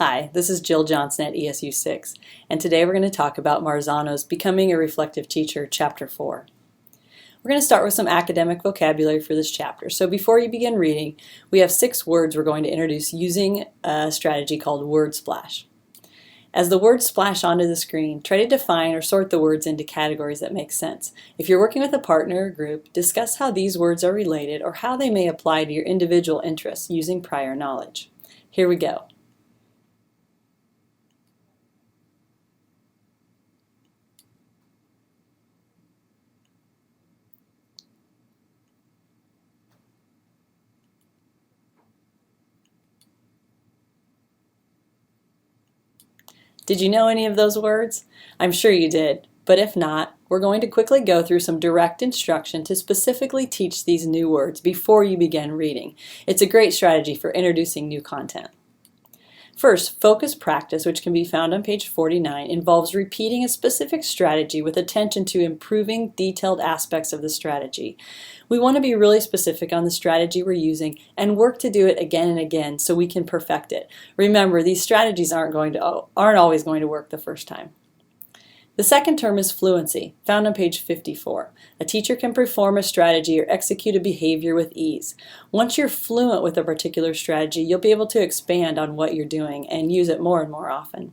Hi, this is Jill Johnson at ESU 6, and today we're going to talk about Marzano's Becoming a Reflective Teacher, Chapter 4. We're going to start with some academic vocabulary for this chapter. So before you begin reading, we have 6 words we're going to introduce using a strategy called word splash. As the words splash onto the screen, try to define or sort the words into categories that make sense. If you're working with a partner or group, discuss how these words are related or how they may apply to your individual interests using prior knowledge. Here we go. Did you know any of those words? I'm sure you did, but if not, we're going to quickly go through some direct instruction to specifically teach these new words before you begin reading. It's a great strategy for introducing new content. First, focus practice, which can be found on page 49, involves repeating a specific strategy with attention to improving detailed aspects of the strategy. We want to be really specific on the strategy we're using and work to do it again and again so we can perfect it. Remember, these strategies aren't always going to work the first time. The second term is fluency, found on page 54. A teacher can perform a strategy or execute a behavior with ease. Once you're fluent with a particular strategy, you'll be able to expand on what you're doing and use it more and more often.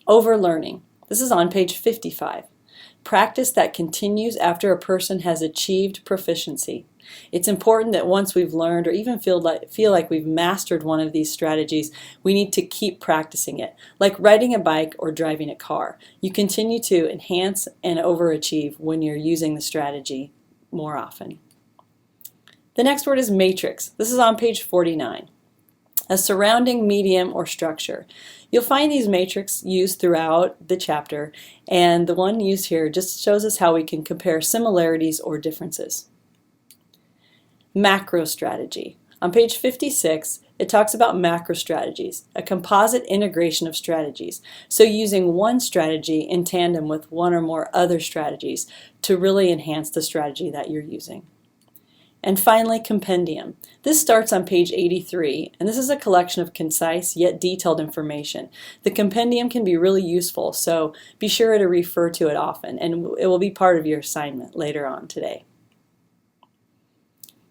Overlearning. This is on page 55. Practice that continues after a person has achieved proficiency. It's important that once we've learned or even feel like we've mastered one of these strategies, we need to keep practicing it. Like riding a bike or driving a car. You continue to enhance and overachieve when you're using the strategy more often. The next word is matrix. This is on page 49. A surrounding medium or structure. You'll find these matrices used throughout the chapter, and the one used here just shows us how we can compare similarities or differences. MACROSTRATEGY. On page 56, it talks about macrostrategies, a composite integration of strategies. So using one strategy in tandem with one or more other strategies to really enhance the strategy that you're using. And finally, compendium. This starts on page 83, and this is a collection of concise yet detailed information. The compendium can be really useful, so be sure to refer to it often, and it will be part of your assignment later on today.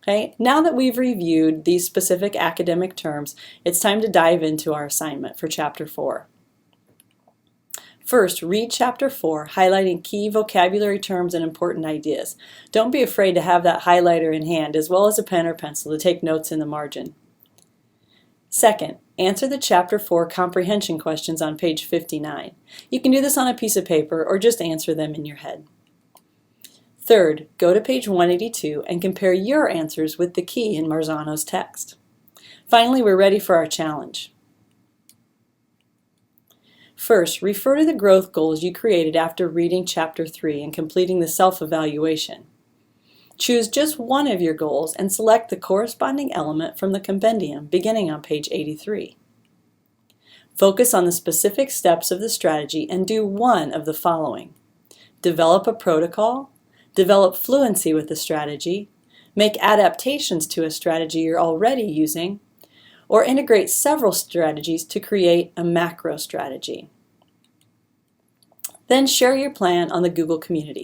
Okay, now that we've reviewed these specific academic terms, it's time to dive into our assignment for Chapter 4. First, read Chapter 4, highlighting key vocabulary terms and important ideas. Don't be afraid to have that highlighter in hand, as well as a pen or pencil to take notes in the margin. Second, answer the Chapter 4 comprehension questions on page 59. You can do this on a piece of paper or just answer them in your head. Third, go to page 182 and compare your answers with the key in Marzano's text. Finally, we're ready for our challenge. First, refer to the growth goals you created after reading Chapter 3 and completing the self-evaluation. Choose just one of your goals and select the corresponding element from the compendium beginning on page 83. Focus on the specific steps of the strategy and do one of the following. Develop a protocol, develop fluency with the strategy, make adaptations to a strategy you're already using, or integrate several strategies to create a macro strategy. Then share your plan on the Google community.